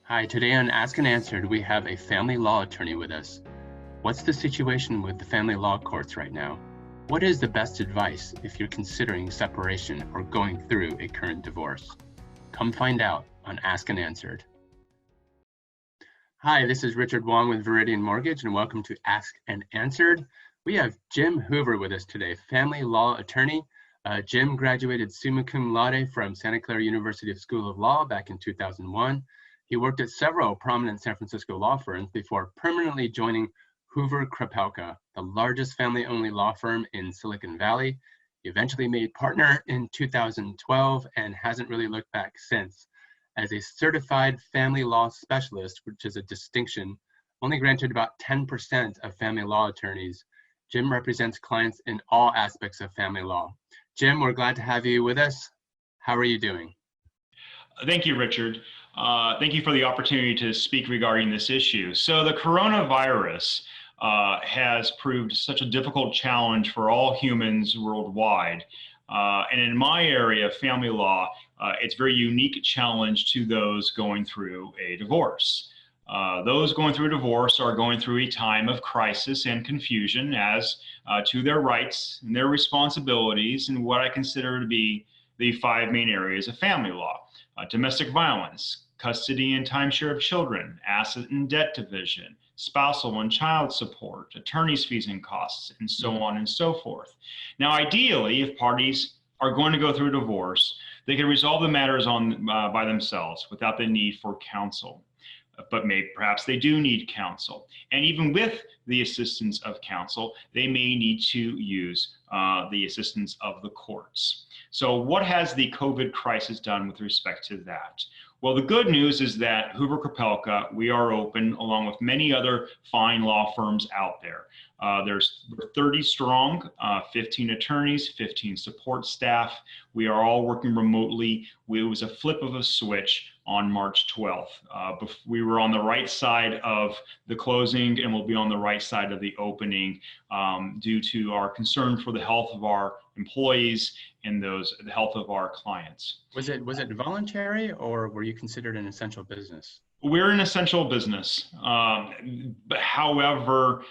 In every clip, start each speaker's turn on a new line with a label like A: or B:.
A: Hi, today on Ask and Answered, we have a family law attorney with us. What's the situation with the family law courts right now? What is the best advice if you're considering separation or going through a current divorce? Come find out on Ask and Answered. Hi, this is Richard Wong with Viridian Mortgage, and welcome to Ask and Answered. We have Jim Hoover with us today, family law attorney. Jim graduated summa cum laude from Santa Clara University School of Law back in 2001. He worked at several prominent San Francisco law firms before permanently joining Hoover Krepelka, the largest family-only law firm in Silicon Valley. He eventually made partner in 2012 and hasn't really looked back since. As a certified family law specialist, which is a distinction only granted about 10% of family law attorneys, Jim represents clients in all aspects of family law. Jim, we're glad to have you with us. How are you doing?
B: Thank you, Richard. Thank you for the opportunity to speak regarding this issue. So the coronavirus has proved such a difficult challenge for all humans worldwide. And in my area, family law, it's a very unique challenge to those going through a divorce. Those going through a divorce are going through a time of crisis and confusion as to their rights and their responsibilities in what I consider to be the five main areas of family law. Domestic violence, custody and timeshare of children, asset and debt division, spousal and child support, attorney's fees and costs, and so on and so forth. Now, ideally, if parties are going to go through a divorce, they can resolve the matters by themselves without the need for counsel. But perhaps they do need counsel. And even with the assistance of counsel, they may need to use the assistance of the courts. So what has the COVID crisis done with respect to that? Well, the good news is that Hoover Krepelka, we are open along with many other fine law firms out there. There's 30 strong, 15 attorneys, 15 support staff. We are all working remotely. It was a flip of a switch on March 12th. We were on the right side of the closing and we'll be on the right side of the opening due to our concern for the health of our employees and the health of our clients.
A: Was it voluntary or were you considered an essential business?
B: We're an essential business. However,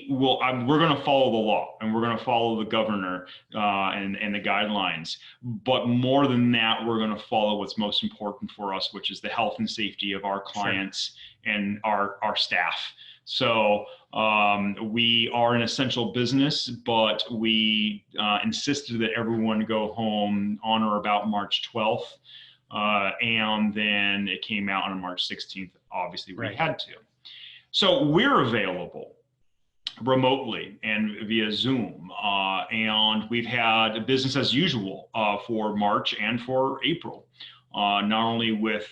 B: we're going to follow the law and we're going to follow the governor and the guidelines. But more than that, we're going to follow what's most important for us, which is the health and safety of our clients and our staff. So we are an essential business, but we insisted that everyone go home on or about March 12th. And then it came out on March 16th. Obviously, we had to. So we're available remotely and via Zoom. And we've had business as usual for March and for April, not only with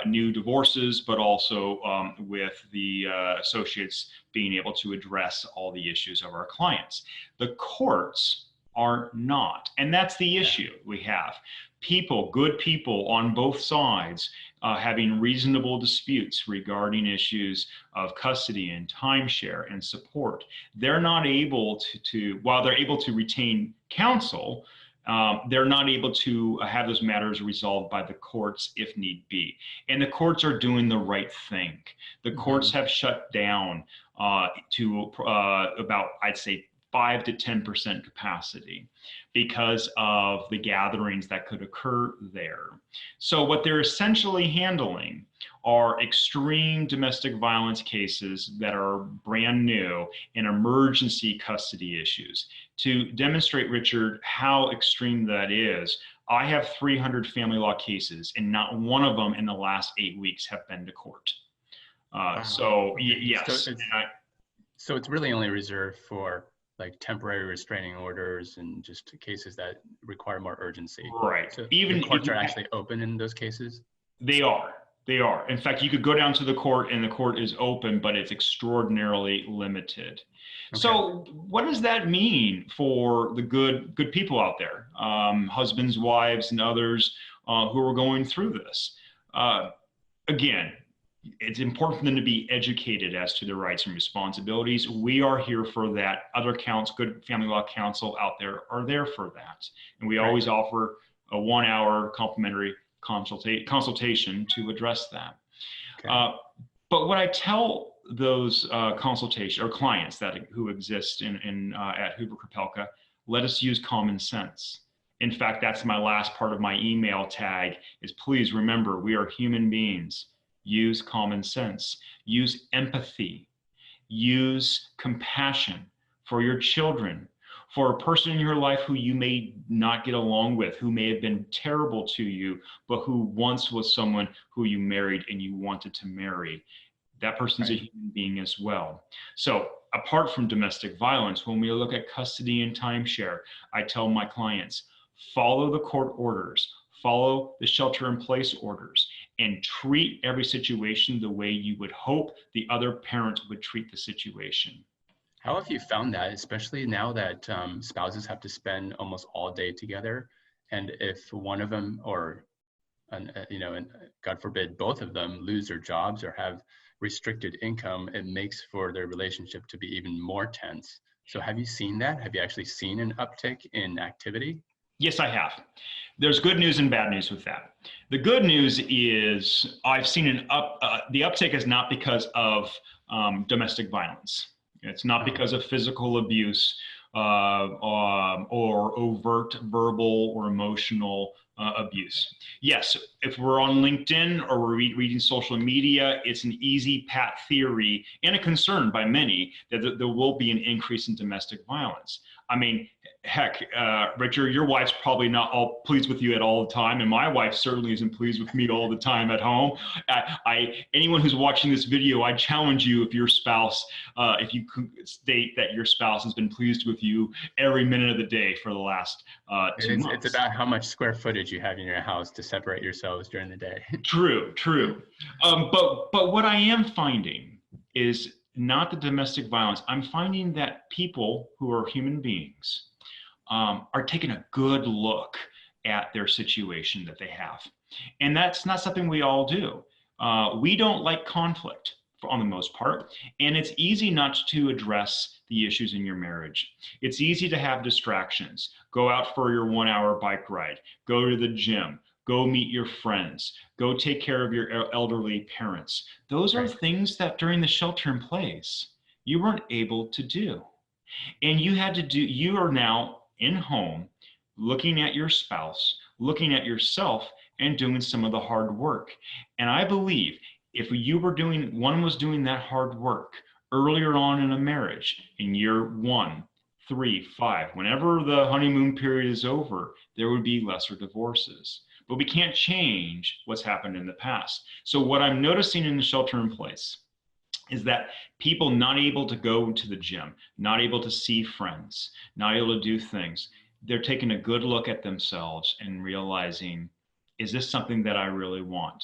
B: new divorces, but also with the associates being able to address all the issues of our clients. The courts are not, and that's the issue we have. Good people on both sides having reasonable disputes regarding issues of custody and timeshare and support. They're not able while they're able to retain counsel, they're not able to have those matters resolved by the courts if need be. And the courts are doing the right thing. The courts have shut down to about, I'd say, 5 to 10% capacity because of the gatherings that could occur there. So what they're essentially handling are extreme domestic violence cases that are brand new and emergency custody issues. To demonstrate, Richard, how extreme that is, I have 300 family law cases and not one of them in the last 8 weeks have been to court.
A: Wow.
B: So yes.
A: So it's really only reserved for like temporary restraining orders and just cases that require more urgency.
B: Right.
A: So even the courts are actually open in those cases?
B: They are. In fact, you could go down to the court and the court is open, but it's extraordinarily limited. Okay. So what does that mean for the good people out there, husbands, wives, and others who are going through this? Again, it's important for them to be educated as to their rights and responsibilities. We are here for that. Other good family law counsel out there are there for that. And we always offer a 1-hour complimentary consultation to address that.
A: Okay.
B: But what I tell those consultation or clients who exist at Hoover Krepelka, let us use common sense. In fact, that's my last part of my email tag is please remember, we are human beings. Use common sense, use empathy, use compassion for your children, for a person in your life who you may not get along with, who may have been terrible to you, but who once was someone who you married and you wanted to marry. That person's a human being as well. So apart from domestic violence, when we look at custody and timeshare, I tell my clients, follow the court orders, follow the shelter-in-place orders, and treat every situation the way you would hope the other parent would treat the situation.
A: How have you found that, especially now that spouses have to spend almost all day together, and if one of them, or and God forbid, both of them lose their jobs or have restricted income, it makes for their relationship to be even more tense. So have you seen that? Have you actually seen an uptick in activity?
B: Yes, I have. There's good news and bad news with that. The good news is I've seen the uptick is not because of domestic violence. It's not because of physical abuse or overt verbal or emotional abuse. Yes, if we're on LinkedIn or we're reading social media, it's an easy pat theory and a concern by many that there will be an increase in domestic violence. I mean, heck, Richard, your wife's probably not all pleased with you at all the time, and my wife certainly isn't pleased with me all the time at home. Anyone who's watching this video, I challenge you, if your spouse, if you could state that your spouse has been pleased with you every minute of the day for the last 2 months.
A: It's about how much square footage you have in your house to separate yourselves during the day.
B: True. But what I am finding is not the domestic violence. I'm finding that people who are human beings are taking a good look at their situation that they have. And that's not something we all do. We don't like conflict on the most part, and it's easy not to address the issues in your marriage. It's easy to have distractions. Go out for your 1-hour bike ride, go to the gym, go meet your friends, go take care of your elderly parents. Those are things that during the shelter in place, you weren't able to do. And you are now in home, looking at your spouse, looking at yourself, and doing some of the hard work. And I believe if one was doing that hard work earlier on in a marriage, in year 1, 3, 5, whenever the honeymoon period is over, there would be lesser divorces. But we can't change what's happened in the past. So what I'm noticing in the shelter in place is that people not able to go to the gym, not able to see friends, not able to do things, they're taking a good look at themselves and realizing, is this something that I really want?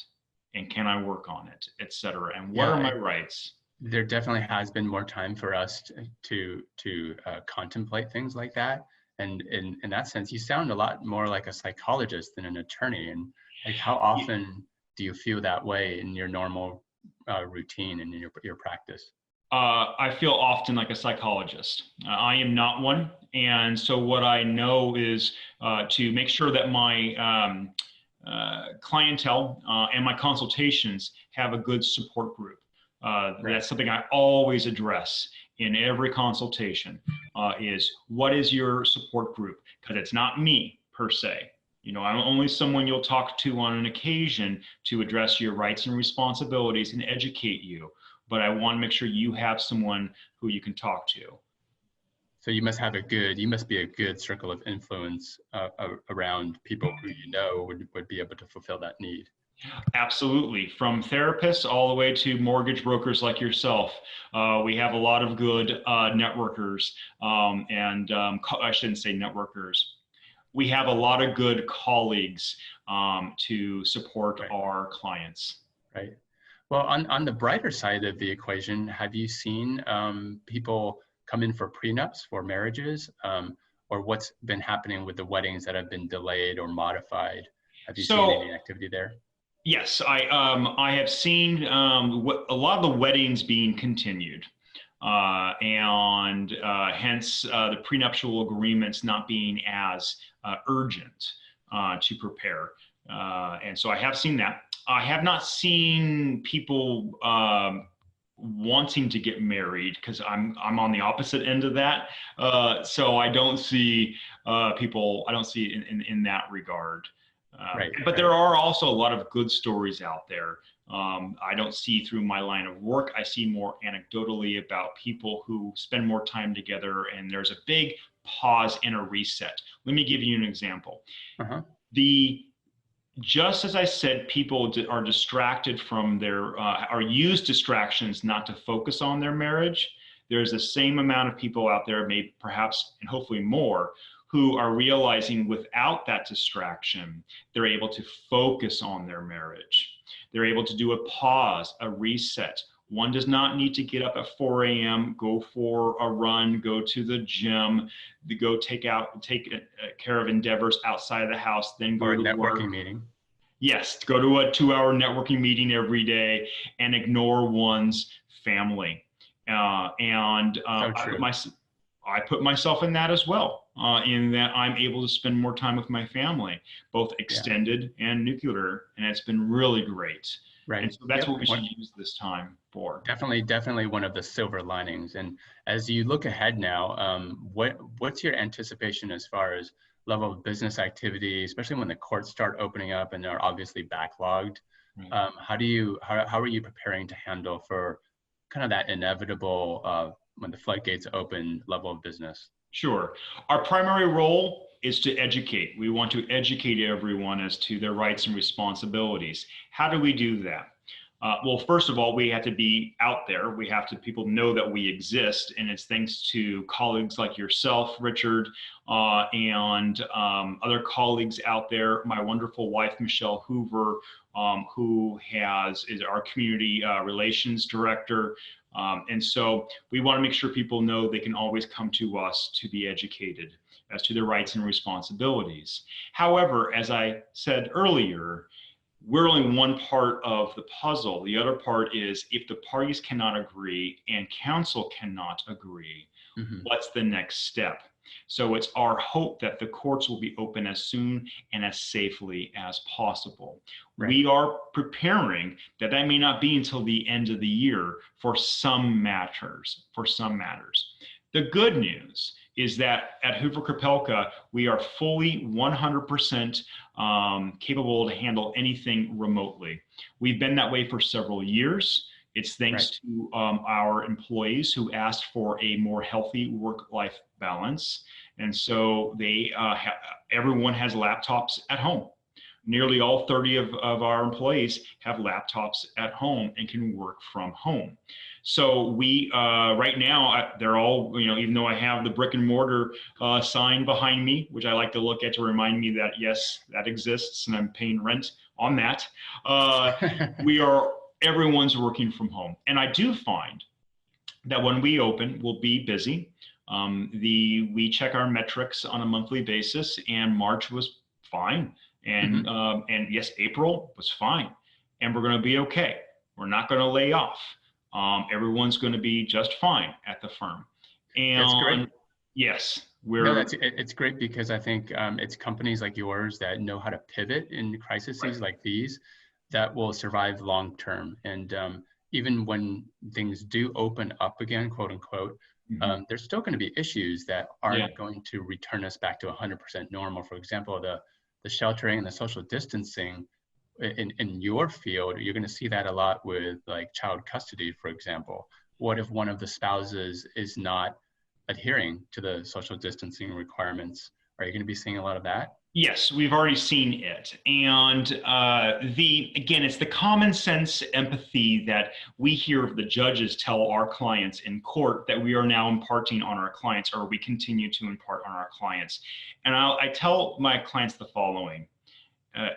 B: And can I work on it, et cetera? And what are my rights?
A: There definitely has been more time for us to contemplate things like that. And in that sense, you sound a lot more like a psychologist than an attorney. And like, how often do you feel that way in your normal routine and in your practice?
B: I feel often like a psychologist. I am not one. And so what I know is to make sure that my clientele and my consultations have a good support group. That's something I always address in every consultation is what is your support group? Because it's not me per se. I'm only someone you'll talk to on an occasion to address your rights and responsibilities and educate you. But I want to make sure you have someone who you can talk to.
A: So you must be a good circle of influence around people who would be able to fulfill that need.
B: Absolutely. From therapists all the way to mortgage brokers like yourself. We have a lot of good networkers I shouldn't say networkers. We have a lot of good colleagues to support our clients.
A: Right. Well, on the brighter side of the equation, have you seen people come in for prenups for marriages, or what's been happening with the weddings that have been delayed or modified? Have you seen any activity there?
B: Yes, I have seen a lot of the weddings being continued, and hence the prenuptial agreements not being as urgent to prepare. And so I have seen that. I have not seen people wanting to get married, because I'm on the opposite end of that. So I don't see people. I don't see it in that regard.
A: Right.
B: But there are also a lot of good stories out there. I don't see through my line of work. I see more anecdotally about people who spend more time together, and there's a big pause and a reset. Let me give you an example.
A: Uh-huh.
B: Just as I said, people are distracted from their, or use distractions not to focus on their marriage. There's the same amount of people out there, maybe perhaps, and hopefully more, who are realizing without that distraction, they're able to focus on their marriage. They're able to do a pause, a reset. One does not need to get up at 4 a.m., go for a run, go to the gym, go take care of endeavors outside of the house, then go
A: Or a
B: to
A: networking
B: work.
A: meeting.
B: Yes, go to a 2-hour networking meeting every day and ignore one's family.
A: So true.
B: I put myself in that as well, in that I'm able to spend more time with my family, both extended and nuclear, and it's been really great.
A: Right.
B: And so that's what we should use this time for.
A: Definitely one of the silver linings. And as you look ahead now, what's your anticipation as far as level of business activity, especially when the courts start opening up and they're obviously backlogged? Right. How are you preparing to handle for kind of that inevitable when the floodgates open level of business?
B: Sure. Our primary role is to educate. We want to educate everyone as to their rights and responsibilities. How do we do that? Well, first of all, we have to be out there. We have to people know that we exist, and it's thanks to colleagues like yourself, Richard, and other colleagues out there. My wonderful wife, Michelle Hoover, who is our community relations director. And so we want to make sure people know they can always come to us to be educated as to their rights and responsibilities. However, as I said earlier, we're only one part of the puzzle. The other part is if the parties cannot agree and counsel cannot agree, what's the next step? So it's our hope that the courts will be open as soon and as safely as possible. Right. We are preparing that may not be until the end of the year for some matters. The good news is that at Hoover Krepelka, we are fully 100% capable to handle anything remotely. We've been that way for several years. It's thanks to our employees who asked for a more healthy work-life balance. And so everyone has laptops at home. Nearly all 30 of our employees have laptops at home and can work from home. So we, right now, they're all, even though I have the brick and mortar sign behind me, which I like to look at to remind me that, yes, that exists and I'm paying rent on that, everyone's working from home. And I do find that when we open, we'll be busy. We check our metrics on a monthly basis, and March was fine. And yes, April was fine. And we're going to be okay. We're not going to lay off. Everyone's going to be just fine at the firm. And
A: that's great.
B: Yes,
A: it's great because I think it's companies like yours that know how to pivot in crises like these that will survive long term. And even when things do open up again, quote unquote, there's still going to be issues that aren't going to return us back to 100% normal. For example, the sheltering and the social distancing in your field, you're going to see that a lot with like child custody, for example. What if one of the spouses is not adhering to the social distancing requirements? Are you going to be seeing a lot of that?
B: Yes, we've already seen it. And again, it's the common sense empathy that we hear the judges tell our clients in court that we are now imparting on our clients, or we continue to impart on our clients. And I tell my clients the following.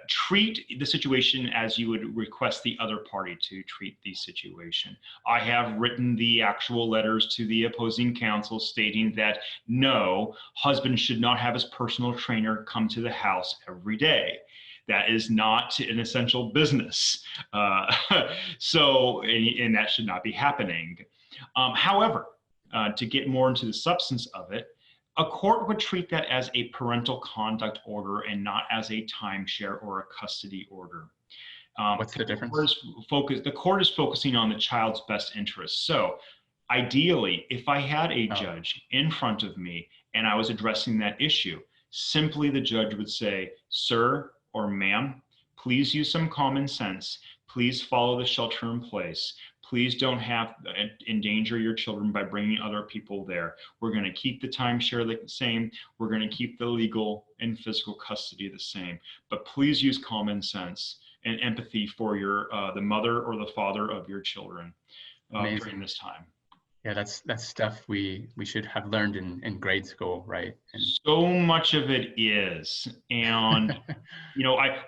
B: Treat the situation as you would request the other party to treat the situation. I have written the actual letters to the opposing counsel stating that no, husband should not have his personal trainer come to the house every day. That is not an essential business. So that should not be happening. However, to get more into the substance of it, A court would treat that as a parental conduct order and not as a timeshare or a custody order.
A: What's the difference?
B: The court is focusing on the child's best interest. So ideally, if I had a judge in front of me and I was addressing that issue, simply the judge would say, sir or ma'am, please use some common sense. Please follow the shelter in place. Please don't endanger your children by bringing other people there. We're going to keep the timeshare the same. We're going to keep the legal and physical custody the same. But please use common sense and empathy for the mother or the father of your children during this time.
A: Yeah, that's stuff we should have learned in grade school, right?
B: So much of it is. And,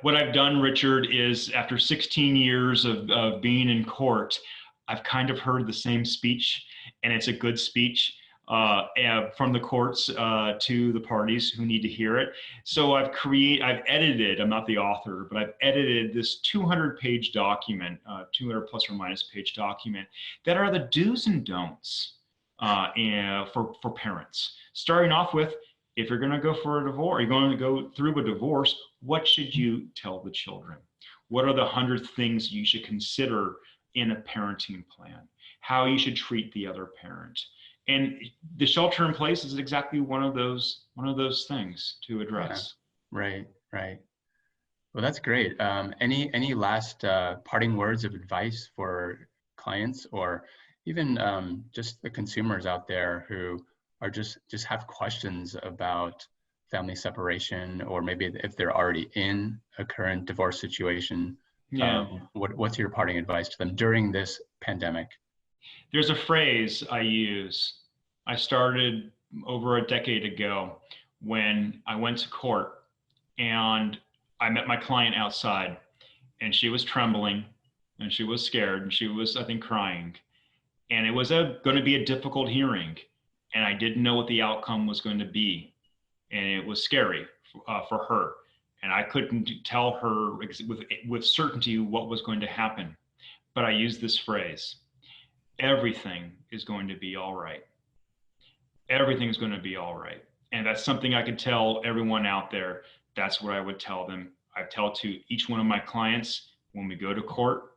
B: what I've done, Richard, is after 16 years of being in court, I've kind of heard the same speech, and it's a good speech from the courts to the parties who need to hear it. So I've edited, I'm not the author, but I've edited this 200-page document, 200 plus or minus page document, that are the do's and don'ts for parents. Starting off with, if you're going to go for a divorce, you're going to go through a divorce, what should you tell the children? What are the 100 things you should consider in a parenting plan? How you should treat the other parent? And the shelter in place is exactly one of those things to address.
A: Yeah. Right. Well, that's great. Any last parting words of advice for clients, or even just the consumers out there who are just have questions about family separation, or maybe if they're already in a current divorce situation? Yeah. What's your parting advice to them during this pandemic?
B: There's a phrase I use. I started over a decade ago when I went to court and I met my client outside, and she was trembling and she was scared and she was, I think, crying. And it was going to be a difficult hearing, and I didn't know what the outcome was going to be. And it was scary for her. And I couldn't tell her with certainty what was going to happen. But I used this phrase: everything is going to be all right. Everything is going to be all right. And that's something I could tell everyone out there. That's what I would tell them. I tell to each one of my clients when we go to court,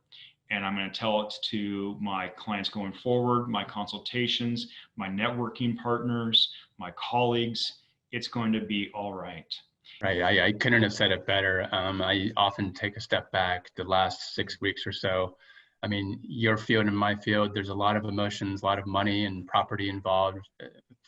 B: and I'm going to tell it to my clients going forward, my consultations, my networking partners, my colleagues. It's going to be all right.
A: Right. I couldn't have said it better. I often take a step back the last 6 weeks or so. I mean, your field and my field, there's a lot of emotions, a lot of money and property involved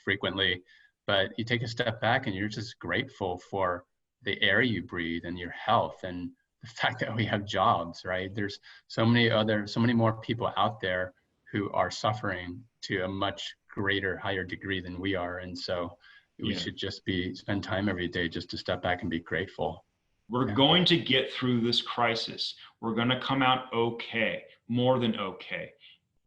A: frequently, but you take a step back and you're just grateful for the air you breathe and your health and the fact that we have jobs, right? There's so many more people out there who are suffering to a much greater, higher degree than we are. And so we should just spend time every day just to step back and be grateful.
B: We're going to get through this crisis. We're going to come out okay, more than okay.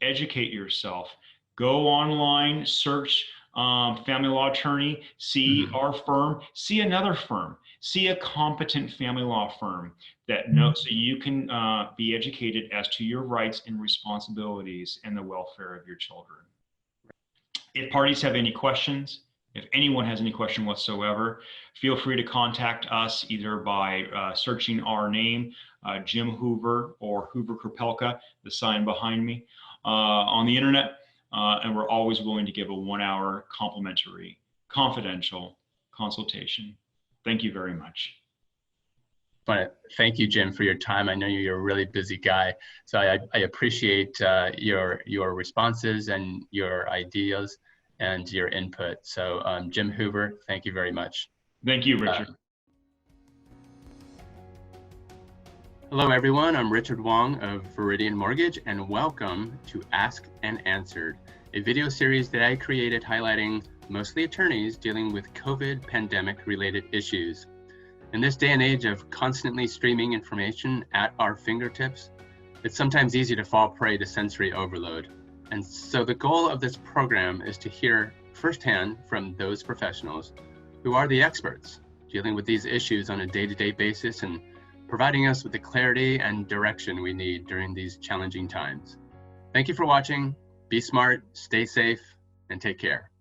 B: Educate yourself. Go online, search family law attorney, see our firm, see another firm, see a competent family law firm that knows, so you can be educated as to your rights and responsibilities and the welfare of your children. If parties have any questions, if anyone has any question whatsoever, feel free to contact us either by searching our name, Jim Hoover or Hoover Krepelka, the sign behind me, on the internet. And we're always willing to give a 1-hour complimentary, confidential consultation. Thank you very much.
A: But thank you, Jim, for your time. I know you're a really busy guy, so I appreciate your responses and your ideas and your input. So Jim Hoover, thank you very much.
B: Thank you, Richard.
A: Hello, everyone. I'm Richard Wong of Viridian Mortgage, and welcome to Ask and Answered, a video series that I created highlighting mostly attorneys dealing with COVID pandemic-related issues. In this day and age of constantly streaming information at our fingertips, it's sometimes easy to fall prey to sensory overload. And so the goal of this program is to hear firsthand from those professionals who are the experts dealing with these issues on a day-to-day basis and providing us with the clarity and direction we need during these challenging times. Thank you for watching. Be smart, stay safe, and take care.